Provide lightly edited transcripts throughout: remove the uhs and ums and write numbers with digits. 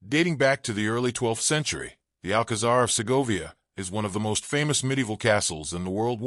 Dating back to the early 12th century, the Alcázar of Segovia is one of the most famous medieval castles in the world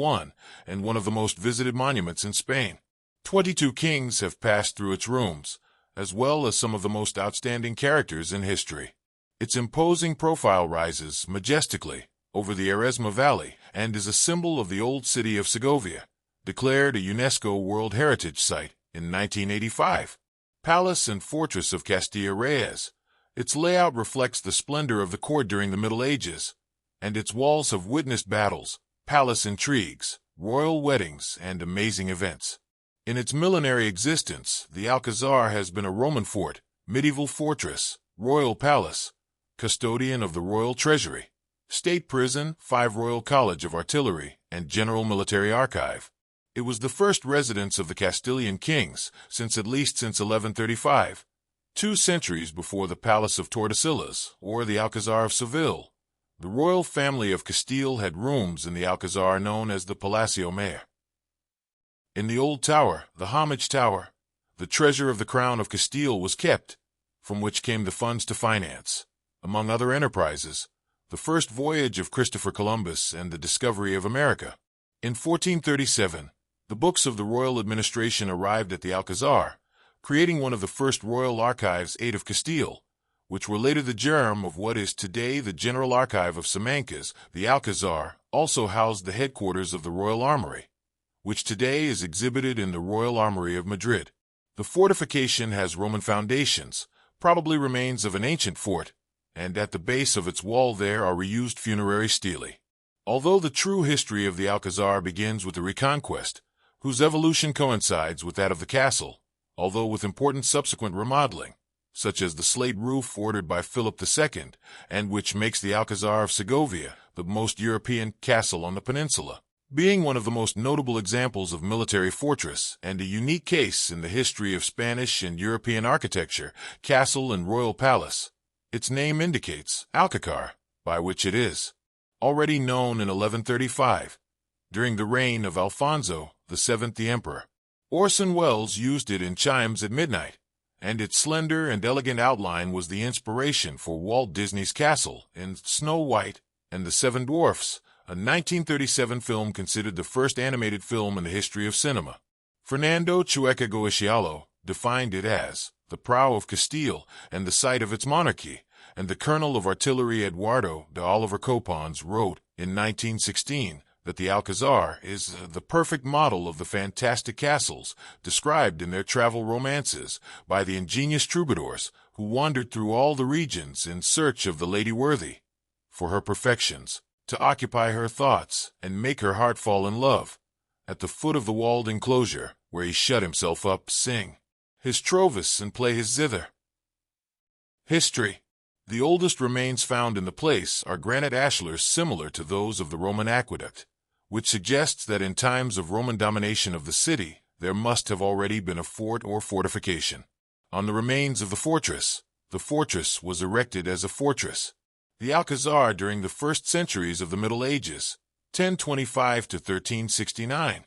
and one of the most visited monuments in Spain. 22 kings have passed through its rooms, as well as some of the most outstanding characters in history. Its imposing profile rises majestically over the Eresma Valley and is a symbol of the Old City of Segovia, declared a UNESCO World Heritage Site in 1985. Palace and Fortress of Castilla Reyes. Its layout reflects the splendor of the court during the Middle Ages, and its walls have witnessed battles, palace intrigues, royal weddings, and amazing events. In its millenary existence, the Alcázar has been a Roman fort, medieval fortress, royal palace, custodian of the royal treasury, state prison, 5 Royal College of Artillery, and general military archive. It was the first residence of the Castilian kings since 1135, 2 centuries before the Palace of Tordesillas or the Alcázar of Seville. The royal family of Castile had rooms in the Alcázar known as the Palacio Mayor. In the Old Tower, the Homage Tower, the treasure of the Crown of Castile was kept, from which came the funds to finance, among other enterprises, the first voyage of Christopher Columbus and the discovery of America. In 1437, the books of the royal administration arrived at the Alcázar, creating one of the first royal archives, 8 of Castile, which were later the germ of what is today the General Archive of Simancas. The Alcázar also housed the headquarters of the Royal Armory, which today is exhibited in the Royal Armory of Madrid. The fortification has Roman foundations, probably remains of an ancient fort, and at the base of its wall there are reused funerary stelae. Although the true history of the Alcázar begins with the Reconquest, whose evolution coincides with that of the castle, although with important subsequent remodeling, such as the slate roof ordered by Philip II, and which makes the Alcázar of Segovia the most European castle on the peninsula, being one of the most notable examples of military fortress and a unique case in the history of Spanish and European architecture, castle and royal palace. Its name indicates Alcázar, by which it is. Already known in 1135, during the reign of Alfonso VII the Emperor. Orson Welles used it in Chimes at Midnight, and its slender and elegant outline was the inspiration for Walt Disney's castle in Snow White and the Seven Dwarfs, a 1937 film considered the first animated film in the history of cinema. Fernando Chueca Goicoechea defined it as the prow of Castile and the site of its monarchy, and the colonel of artillery Eduardo de Oliver Copons wrote in 1916 that the Alcázar is the perfect model of the fantastic castles described in their travel romances by the ingenious troubadours who wandered through all the regions in search of the lady worthy, for her perfections, to occupy her thoughts and make her heart fall in love. At the foot of the walled enclosure, where he shut himself up, sing his trovis and play his zither. History. The oldest remains found in the place are granite ashlars similar to those of the Roman aqueduct, which suggests that in times of Roman domination of the city, there must have already been a fort or fortification. On the remains of the fortress was erected as a fortress. The Alcázar during the first centuries of the Middle Ages, 1025 to 1369.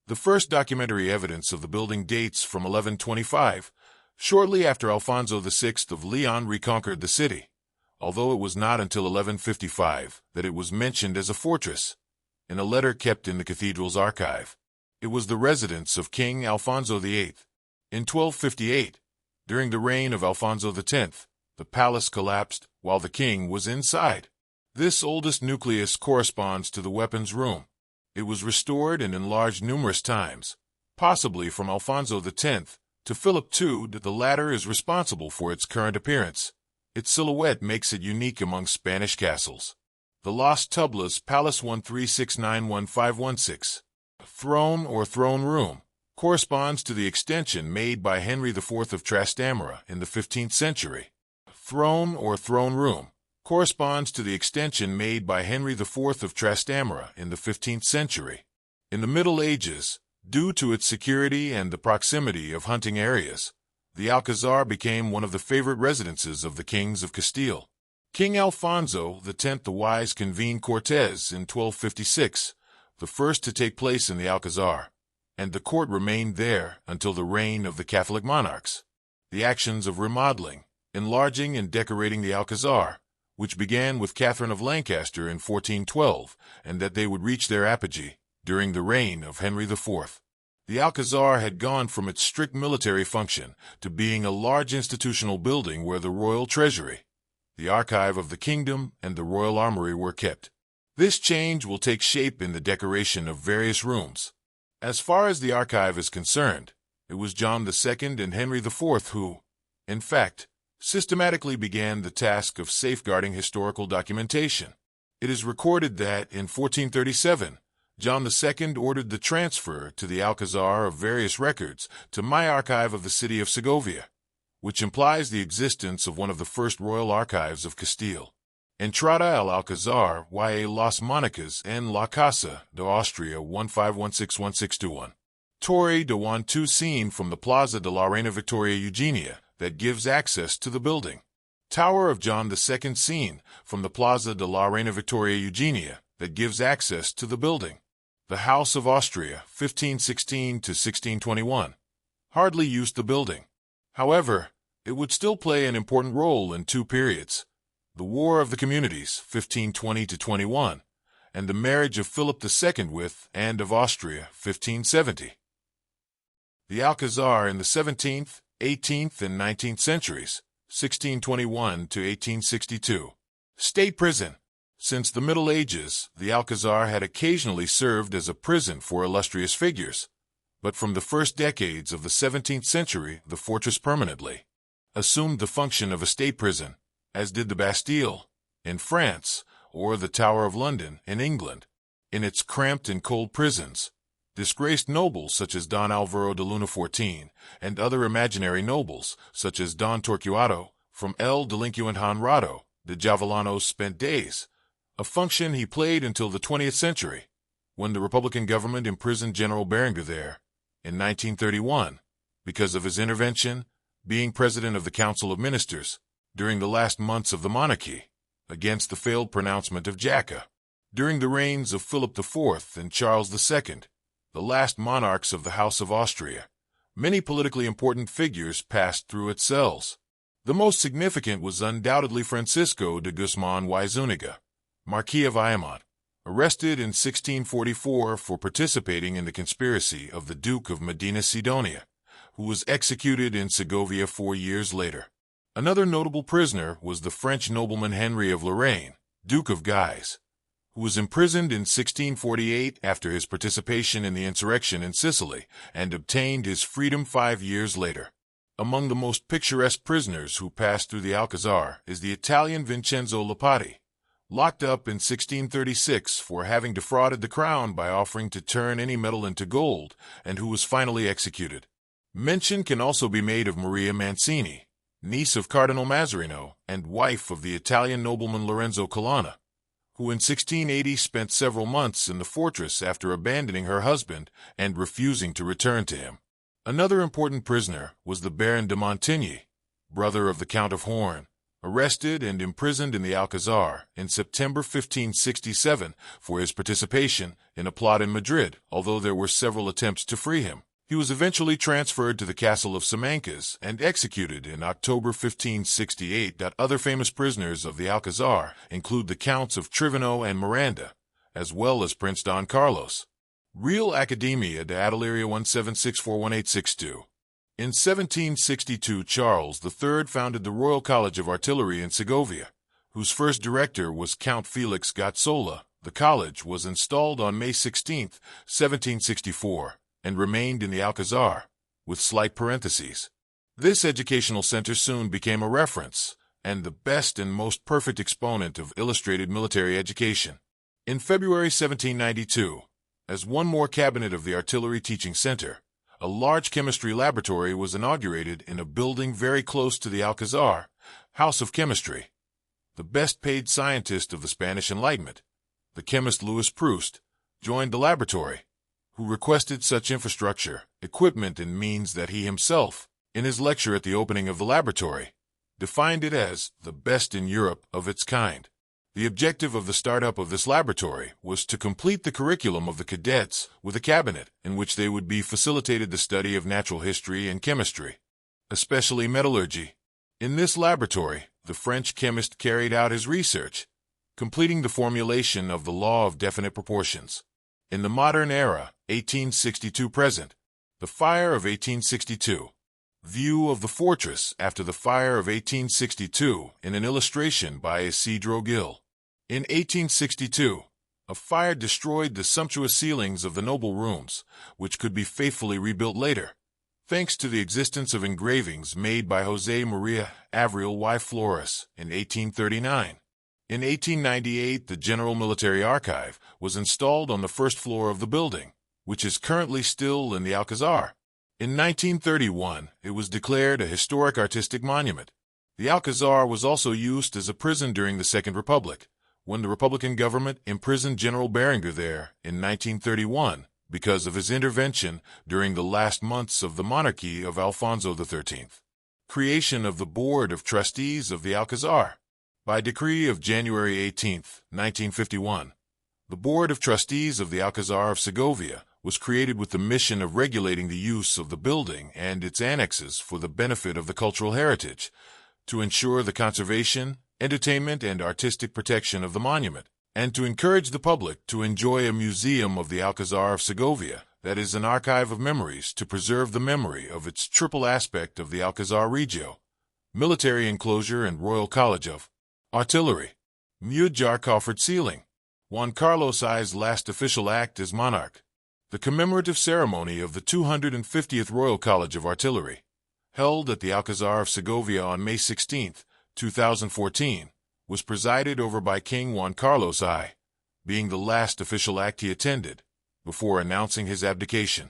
The first documentary evidence of the building dates from 1125, shortly after Alfonso VI of Leon reconquered the city, although it was not until 1155 that it was mentioned as a fortress. In a letter kept in the cathedral's archive, it was the residence of King Alfonso VIII. In 1258, during the reign of Alfonso X, the palace collapsed while the king was inside. This oldest nucleus corresponds to the weapons room. It was restored and enlarged numerous times, possibly from Alfonso X to Philip II. The latter is responsible for its current appearance. Its silhouette makes it unique among Spanish castles. The Las Tublas Palace 136911516. Throne or throne room corresponds to the extension made by Henry IV of Trastamara in the 15th century. Throne or throne room corresponds to the extension made by Henry IV of Trastamara in the 15th century. In the Middle Ages, due to its security and the proximity of hunting areas, the Alcázar became one of the favorite residences of the kings of Castile. King Alfonso X the Wise convened Cortes in 1256, the first to take place in the Alcázar, and the court remained there until the reign of the Catholic monarchs. The actions of remodeling, enlarging and decorating the Alcázar, which began with Catherine of Lancaster in 1412, and that they would reach their apogee during the reign of Henry IV. The Alcázar had gone from its strict military function to being a large institutional building where the royal treasury, the archive of the kingdom, and the royal armory were kept. This change will take shape in the decoration of various rooms. As far as the archive is concerned, it was John II and Henry IV who, in fact, systematically began the task of safeguarding historical documentation. It is recorded that, in 1437, John II ordered the transfer to the Alcázar of various records to my archive of the city of Segovia, which implies the existence of one of the first royal archives of Castile. Entrada al Alcázar y las Mónicas en la Casa de Austria 15161621. Torre de Juan II seen from the Plaza de la Reina Victoria Eugenia that gives access to the building. Tower of John II seen from the Plaza de la Reina Victoria Eugenia that gives access to the building. The House of Austria, 1516 to 1621, hardly used the building. However, it would still play an important role in two periods: the War of the Communities, 1520 to 21, and the marriage of Philip II with Anne of Austria, 1570. The Alcázar in the 17th, 18th, and 19th centuries, 1621 to 1862. State prison. Since the Middle Ages, the Alcázar had occasionally served as a prison for illustrious figures, but from the first decades of the 17th century, the fortress permanently assumed the function of a state prison, as did the Bastille in France or the Tower of London in England. In its cramped and cold prisons, disgraced nobles such as Don Alvaro de Luna XIV and other imaginary nobles such as Don Torquato from El Delinquent Honrado de Javallanos spent days, a function he played until the 20th century, when the Republican government imprisoned General Berenguer there in 1931 because of his intervention, being president of the Council of Ministers during the last months of the monarchy, against the failed pronouncement of Jaca. During the reigns of Philip IV and Charles II, the last monarchs of the House of Austria, many politically important figures passed through its cells. The most significant was undoubtedly Francisco de Guzman y Zúñiga, Marquis of Ayamonte, arrested in 1644 for participating in the conspiracy of the Duke of Medina Sidonia, who was executed in Segovia 4 years later. Another notable prisoner was the French nobleman Henry of Lorraine, Duke of Guise, who was imprisoned in 1648 after his participation in the insurrection in Sicily and obtained his freedom 5 years later. Among the most picturesque prisoners who passed through the Alcázar is the Italian Vincenzo Lipati, locked up in 1636 for having defrauded the crown by offering to turn any metal into gold, and who was finally executed. Mention can also be made of Maria Mancini, niece of Cardinal Mazarino and wife of the Italian nobleman Lorenzo Colonna, who in 1680 spent several months in the fortress after abandoning her husband and refusing to return to him. Another important prisoner was the Baron de Montigny, brother of the Count of Horn, arrested and imprisoned in the Alcázar in September 1567 for his participation in a plot in Madrid. Although there were several attempts to free him, he was eventually transferred to the castle of Simancas and executed in October 1568. Other famous prisoners of the Alcázar include the Counts of Trivino and Miranda, as well as Prince Don Carlos. Real Academia de Adeleria 17641862. In 1762, Charles III founded the Royal College of Artillery in Segovia, whose first director was Count Felix Gazzola. The college was installed on May 16, 1764, and remained in the Alcázar, with slight parentheses. This educational center soon became a reference, and the best and most perfect exponent of illustrated military education. In February 1792, as one more cabinet of the Artillery Teaching Center, a large chemistry laboratory was inaugurated in a building very close to the Alcázar, House of Chemistry. The best-paid scientist of the Spanish Enlightenment, the chemist Louis Proust, joined the laboratory, who requested such infrastructure, equipment, and means that he himself, in his lecture at the opening of the laboratory, defined it as the best in Europe of its kind. The objective of the startup of this laboratory was to complete the curriculum of the cadets with a cabinet in which they would be facilitated the study of natural history and chemistry, especially metallurgy. In this laboratory, the French chemist carried out his research, completing the formulation of the law of definite proportions. In the modern era, 1862 present, the fire of 1862. View of the fortress after the fire of 1862 in an illustration by Isidro Gil. In 1862, a fire destroyed the sumptuous ceilings of the noble rooms, which could be faithfully rebuilt later, thanks to the existence of engravings made by José María Avril y Flores in 1839. In 1898, the General Military Archive was installed on the first floor of the building, which is currently still in the Alcázar. In 1931, it was declared a historic artistic monument. The Alcázar was also used as a prison during the Second Republic, when the Republican government imprisoned General Berenguer there in 1931 because of his intervention during the last months of the monarchy of Alfonso XIII. Creation of the Board of Trustees of the Alcázar. By decree of January 18, 1951, the Board of Trustees of the Alcázar of Segovia was created with the mission of regulating the use of the building and its annexes for the benefit of the cultural heritage, to ensure the conservation, entertainment, and artistic protection of the monument, and to encourage the public to enjoy a museum of the Alcázar of Segovia that is an archive of memories to preserve the memory of its triple aspect of the Alcázar Regio, military enclosure and Royal College of Artillery. Mujar coffered ceiling. Juan Carlos I's last official act as monarch. The commemorative ceremony of the 250th Royal College of Artillery, held at the Alcázar of Segovia on May 16, 2014, was presided over by King Juan Carlos I, being the last official act he attended, before announcing his abdication.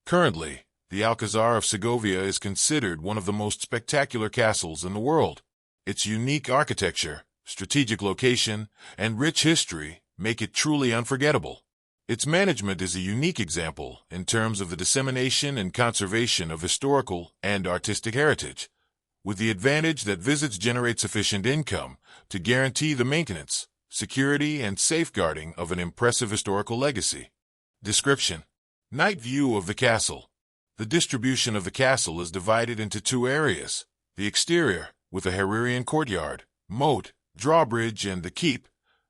Currently, the Alcázar of Segovia is considered one of the most spectacular castles in the world. Its unique architecture, strategic location, and rich history make it truly unforgettable. Its management is a unique example in terms of the dissemination and conservation of historical and artistic heritage, with the advantage that visits generate sufficient income to guarantee the maintenance, security, and safeguarding of an impressive historical legacy. Description: Night view of the castle. The distribution of the castle is divided into two areas: the exterior, with a Herrerian courtyard, moat, drawbridge, and the keep,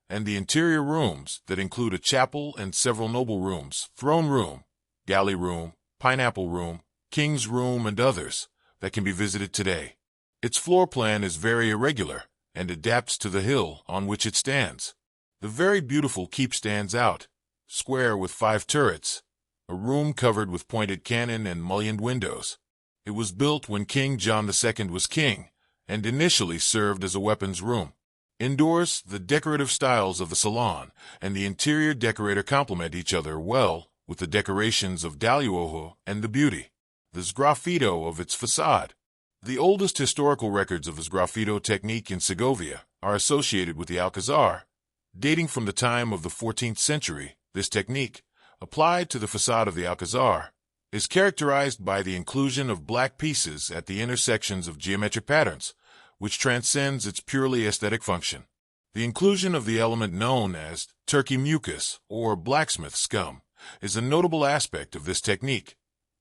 and the interior rooms that include a chapel and several noble rooms, throne room, galley room, pineapple room, king's room, and others that can be visited today. Its floor plan is very irregular and adapts to the hill on which it stands. The very beautiful keep stands out, square with 5 turrets, a room covered with pointed cannon and mullioned windows. It was built when King John II was king and initially served as a weapons room. Indoors, the decorative styles of the salon and the interior decorator complement each other well with the decorations of Daluojo and the beauty, the sgraffito of its facade. The oldest historical records of the sgraffito technique in Segovia are associated with the Alcázar. Dating from the time of the 14th century, this technique, applied to the facade of the Alcázar, is characterized by the inclusion of black pieces at the intersections of geometric patterns, which transcends its purely aesthetic function. The inclusion of the element known as turkey mucus or blacksmith scum is a notable aspect of this technique,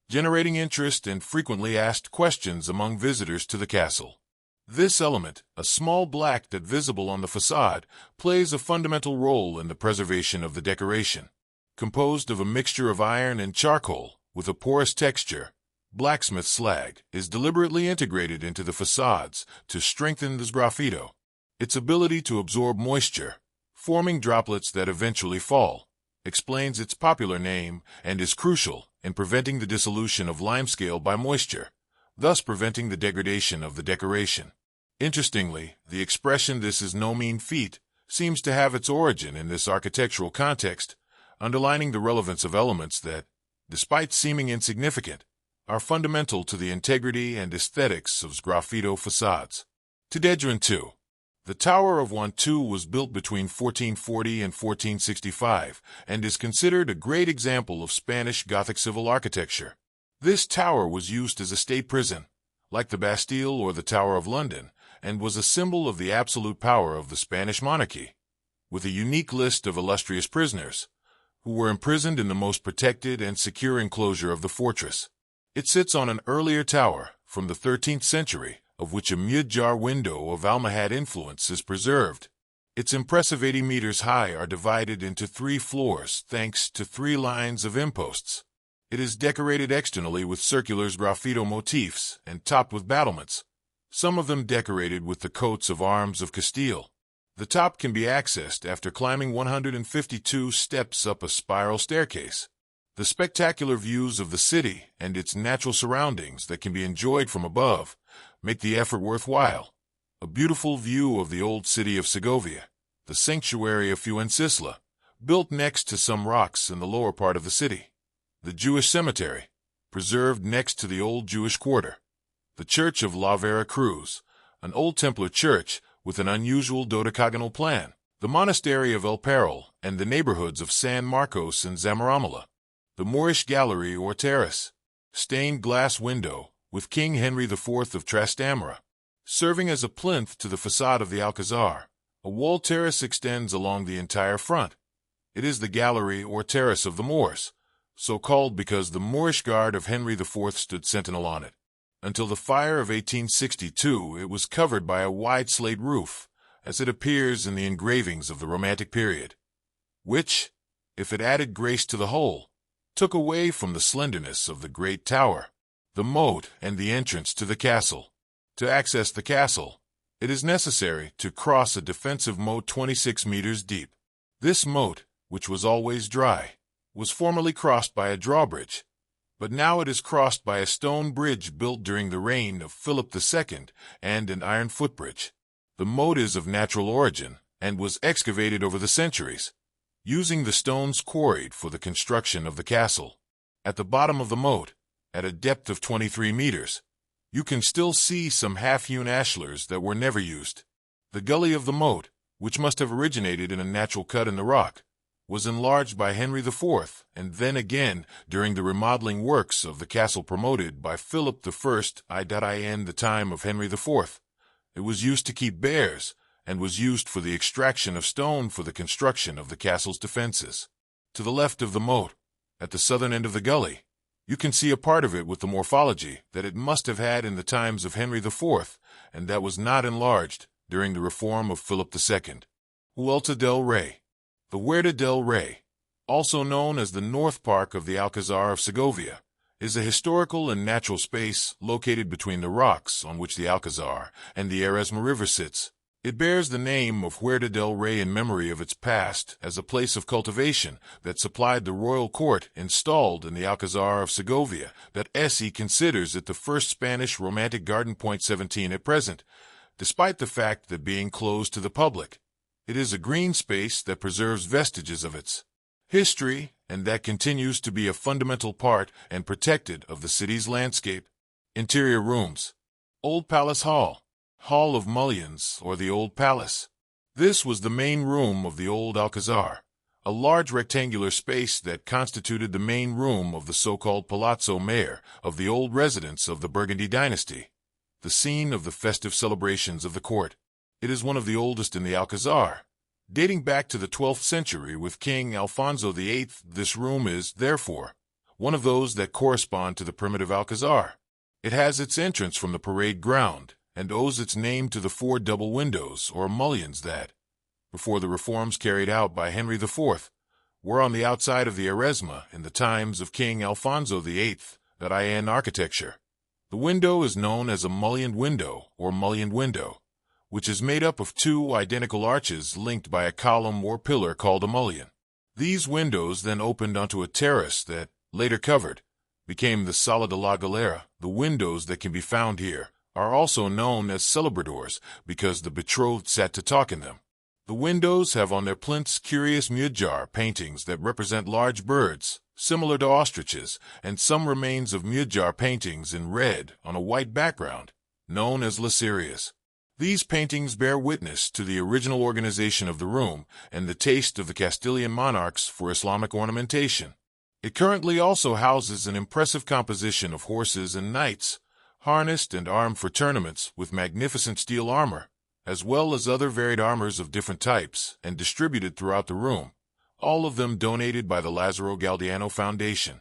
generating interest and frequently asked questions among visitors to the castle. This element, a small black dot visible on the facade, plays a fundamental role in the preservation of the decoration. Composed of a mixture of iron and charcoal with a porous texture, blacksmith slag is deliberately integrated into the facades to strengthen the sgraffito. Its ability to absorb moisture, forming droplets that eventually fall, explains its popular name and is crucial in preventing the dissolution of limescale by moisture, thus preventing the degradation of the decoration. Interestingly, the expression "this is no mean feat" seems to have its origin in this architectural context, underlining the relevance of elements that, despite seeming insignificant, are fundamental to the integrity and aesthetics of sgraffito facades. Tededran II. The Tower of Juan II was built between 1440 and 1465 and is considered a great example of Spanish Gothic civil architecture. This tower was used as a state prison, like the Bastille or the Tower of London, and was a symbol of the absolute power of the Spanish monarchy, with a unique list of illustrious prisoners, who were imprisoned in the most protected and secure enclosure of the fortress. It sits on an earlier tower, from the 13th century, of which a mid-jar window of Almohad influence is preserved. Its impressive 80 meters high are divided into 3 floors thanks to 3 lines of imposts. It is decorated externally with circular graffito motifs and topped with battlements, some of them decorated with the coats of arms of Castile. The top can be accessed after climbing 152 steps up a spiral staircase. The spectacular views of the city and its natural surroundings that can be enjoyed from above make the effort worthwhile. A beautiful view of the Old City of Segovia, the sanctuary of Fuencisla, built next to some rocks in the lower part of the city. The Jewish cemetery, preserved next to the old Jewish quarter. The Church of La Vera Cruz, an old Templar church with an unusual dodecagonal plan. The Monastery of El Peril and the neighborhoods of San Marcos and Zamoramala. The Moorish gallery or terrace, stained glass window with King Henry IV of Trastamara, serving as a plinth to the facade of the Alcázar. A wall terrace extends along the entire front. It is the gallery or terrace of the Moors, so called because the Moorish guard of Henry IV stood sentinel on it. Until the fire of 1862, it was covered by a wide slate roof, as it appears in the engravings of the Romantic period, which, if it added grace to the whole, took away from the slenderness of the great tower, the moat, and the entrance to the castle. To access the castle, it is necessary to cross a defensive moat 26 meters deep. This moat, which was always dry, was formerly crossed by a drawbridge, but now it is crossed by a stone bridge built during the reign of Philip II and an iron footbridge. The moat is of natural origin and was excavated over the centuries, using the stones quarried for the construction of the castle. At the bottom of the moat, at a depth of 23 meters, you can still see some half-hewn ashlars that were never used. The gully of the moat, which must have originated in a natural cut in the rock, was enlarged by Henry IV and then again during the remodeling works of the castle promoted by Philip I in the time of Henry IV. It was used to keep bears and was used for the extraction of stone for the construction of the castle's defenses. To the left of the moat, at the southern end of the gully, you can see a part of it with the morphology that it must have had in the times of Henry IV, and that was not enlarged during the reform of Philip II. Huerta del Rey. The Huerta del Rey, also known as the North Park of the Alcázar of Segovia, is a historical and natural space located between the rocks on which the Alcázar and the Eresma River sits. It bears the name of Huerta del Rey in memory of its past as a place of cultivation that supplied the royal court installed in the Alcázar of Segovia, that SE considers it the first Spanish romantic garden. 17 at present, despite the fact that being closed to the public, it is a green space that preserves vestiges of its history and that continues to be a fundamental part and protected of the city's landscape. Interior rooms. Old Palace Hall. Hall of Mullions, or the Old Palace. This was the main room of the old Alcázar, a large rectangular space that constituted the main room of the so-called Palazzo Mayor of the old residence of the Burgundy dynasty, the scene of the festive celebrations of the court. It is one of the oldest in the Alcázar, dating back to the 12th century with King Alfonso VIII. This room is, therefore, one of those that correspond to the primitive Alcázar. It has its entrance from the parade ground, and owes its name to the 4 double windows, or mullions, that, before the reforms carried out by Henry IV, were on the outside of the Eresma in the times of King Alfonso VIII. That in architecture. The window is known as a mullioned window, or mullioned window, which is made up of 2 identical arches linked by a column or pillar called a mullion. These windows then opened onto a terrace that, later covered, became the Sala de la Galera. The windows that can be found here are also known as celebradors because the betrothed sat to talk in them. The windows have on their plinths curious mudjar paintings that represent large birds, similar to ostriches, and some remains of mudjar paintings in red on a white background, known as laserias. These paintings bear witness to the original organization of the room and the taste of the Castilian monarchs for Islamic ornamentation. It currently also houses an impressive composition of horses and knights, harnessed and armed for tournaments with magnificent steel armor, as well as other varied armors of different types and distributed throughout the room, all of them donated by the Lázaro Galdiano Foundation.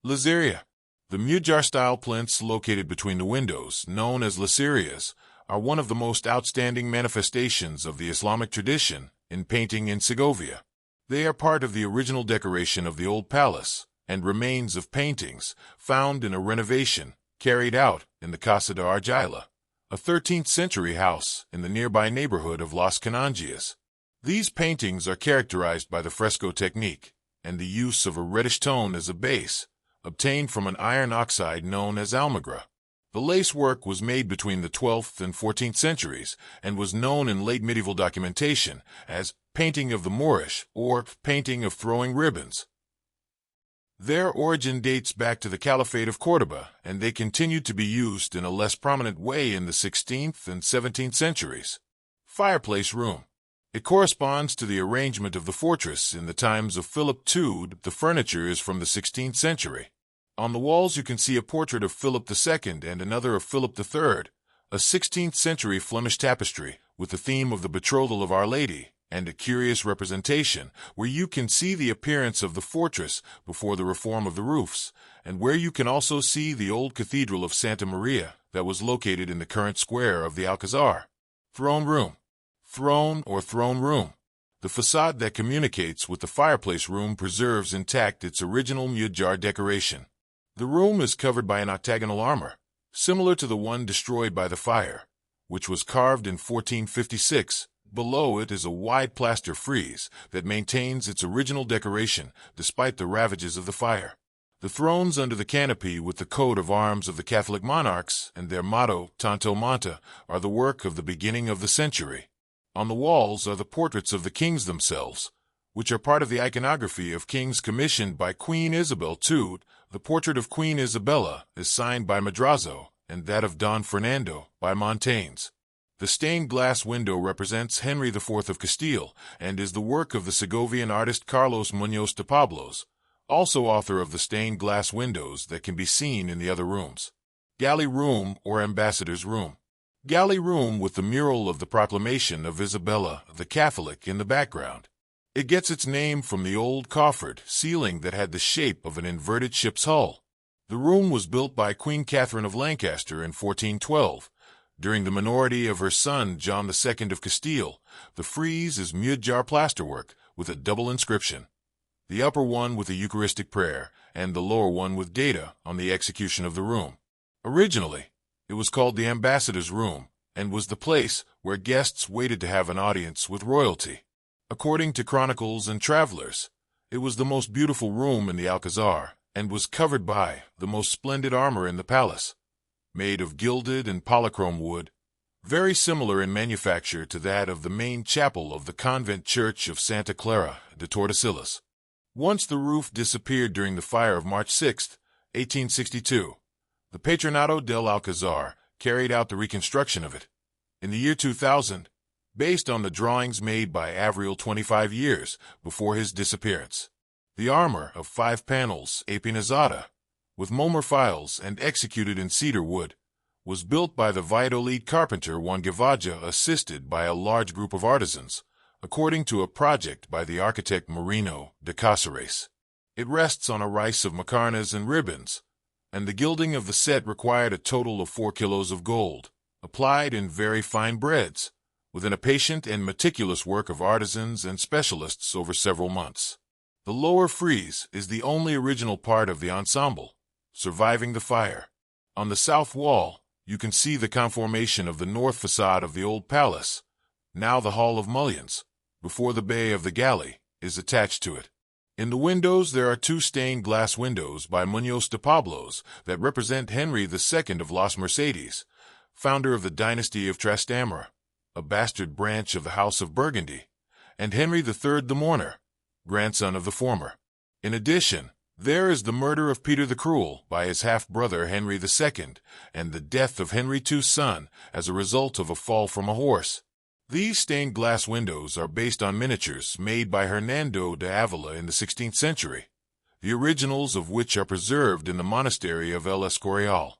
Laseria. The Mujar-style plinths located between the windows, known as laserias, are one of the most outstanding manifestations of the Islamic tradition in painting in Segovia. They are part of the original decoration of the old palace and remains of paintings found in a renovation carried out in the Casa de Argila, a 13th-century house in the nearby neighborhood of Las Canongias. These paintings are characterized by the fresco technique and the use of a reddish tone as a base, obtained from an iron oxide known as almagra. The lace work was made between the 12th and 14th centuries and was known in late medieval documentation as painting of the Moorish or painting of throwing ribbons. Their origin dates back to the Caliphate of Córdoba, and they continued to be used in a less prominent way in the 16th and 17th centuries. Fireplace room. It corresponds to the arrangement of the fortress in the times of Philip II. The furniture is from the 16th century. On the walls you can see a portrait of Philip II and another of Philip III, a 16th-century Flemish tapestry with the theme of the betrothal of Our Lady, and a curious representation where you can see the appearance of the fortress before the reform of the roofs, and where you can also see the old cathedral of Santa Maria that was located in the current square of the Alcázar. Throne room. Throne or throne room. The facade that communicates with the fireplace room preserves intact its original Mujar decoration. The room is covered by an octagonal armor, similar to the one destroyed by the fire, which was carved in 1456. Below it is a wide plaster frieze that maintains its original decoration despite the ravages of the fire. The thrones under the canopy with the coat of arms of the Catholic monarchs and their motto, Tanto Monta, are the work of the beginning of the century. On the walls are the portraits of the kings themselves, which are part of the iconography of kings commissioned by Queen Isabel II. The portrait of Queen Isabella is signed by Madrazo, and that of Don Fernando by Montaignes. The stained glass window represents Henry IV of Castile and is the work of the Segovian artist Carlos Muñoz de Pablos, also author of the stained glass windows that can be seen in the other rooms. Galley room or ambassador's room. Galley room with the mural of the proclamation of Isabella the Catholic in the background. It gets its name from the old coffered ceiling that had the shape of an inverted ship's hull. The room was built by Queen Catherine of Lancaster in 1412. During the minority of her son John II of Castile, the frieze is Mujar plasterwork with a double inscription, the upper one with a Eucharistic prayer and the lower one with data on the execution of the room. Originally, it was called the Ambassador's Room and was the place where guests waited to have an audience with royalty. According to chronicles and travelers, it was the most beautiful room in the Alcázar and was covered by the most splendid armor in the palace, made of gilded and polychrome wood, very similar in manufacture to that of the main chapel of the convent church of Santa Clara de Tordesillas. Once the roof disappeared during the fire of March 6, 1862, the Patronato del Alcázar carried out the reconstruction of it. In the year 2000, based on the drawings made by Avril 25 years before his disappearance. The armor of 5 panels, apinizada, with Momer files and executed in cedar wood, was built by the Valladolid carpenter Juan Gavaja assisted by a large group of artisans, according to a project by the architect Marino de Casares. It rests on a rice of macarnas and ribbons, and the gilding of the set required a total of 4 kilos of gold, applied in very fine breads, within a patient and meticulous work of artisans and specialists over several months. The lower frieze is the only original part of the ensemble, surviving the fire. On the south wall, you can see the conformation of the north facade of the old palace, now the Hall of Mullions, before the bay of the galley is attached to it. In the windows there are 2 stained glass windows by Muñoz de Pablos that represent Henry II of Las Mercedes, founder of the dynasty of Trastamara, a bastard branch of the House of Burgundy, and Henry III the Mourner, grandson of the former. In addition, there is the murder of Peter the Cruel by his half-brother Henry II, and the death of Henry II's son as a result of a fall from a horse. These stained glass windows are based on miniatures made by Hernando de Avila in the 16th century, the originals of which are preserved in the monastery of El Escorial.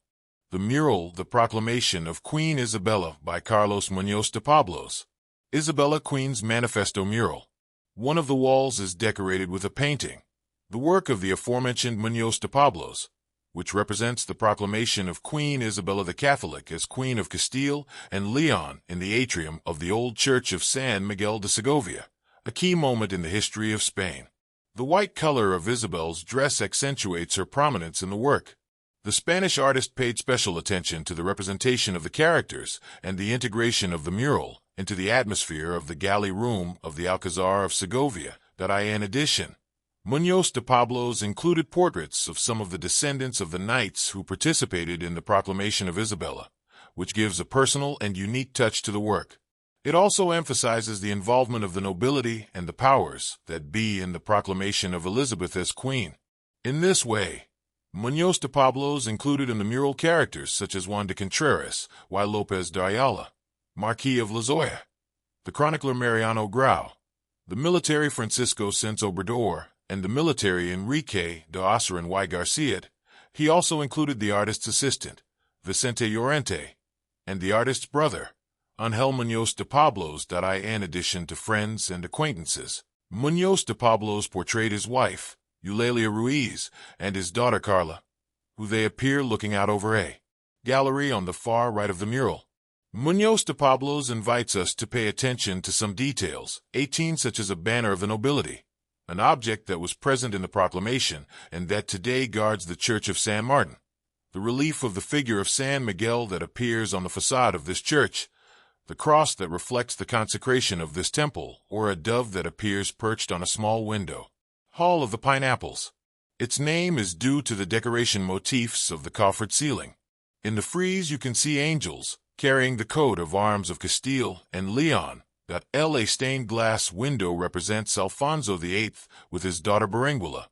The mural, The Proclamation of Queen Isabella by Carlos Muñoz de Pablos. Isabella Queen's Manifesto mural. One of the walls is decorated with a painting, the work of the aforementioned Muñoz de Pablos, which represents the proclamation of Queen Isabella the Catholic as Queen of Castile and Leon in the atrium of the old church of San Miguel de Segovia, a key moment in the history of Spain. The white color of Isabel's dress accentuates her prominence in the work. The Spanish artist paid special attention to the representation of the characters and the integration of the mural into the atmosphere of the galley room of the Alcázar of Segovia. In addition, Muñoz de Pablos included portraits of some of the descendants of the knights who participated in the proclamation of Isabella, which gives a personal and unique touch to the work. It also emphasizes the involvement of the nobility and the powers that be in the proclamation of Elizabeth as queen. In this way, Muñoz de Pablos included in the mural characters such as Juan de Contreras, Y. López de Ayala, Marquis of Lozoya, the chronicler Mariano Grau, the military Francisco Sáenz Obrador, and the military Enrique de Osaran y Garcia. He also included the artist's assistant, Vicente Llorente, and the artist's brother, Ángel Muñoz de Pablos. In addition to friends and acquaintances, Muñoz de Pablos portrayed his wife, Eulalia Ruiz, and his daughter Carla, who they appear looking out over a gallery on the far right of the mural. Muñoz de Pablos invites us to pay attention to some details, 18 such as a banner of the nobility, an object that was present in the proclamation and that today guards the Church of San Martin, the relief of the figure of San Miguel that appears on the facade of this church, the cross that reflects the consecration of this temple, or a dove that appears perched on a small window. Hall of the Pineapples. Its name is due to the decoration motifs of the coffered ceiling. In the frieze you can see angels carrying the coat of arms of Castile and Leon. A stained glass window represents Alfonso VIII with his daughter Berenguela,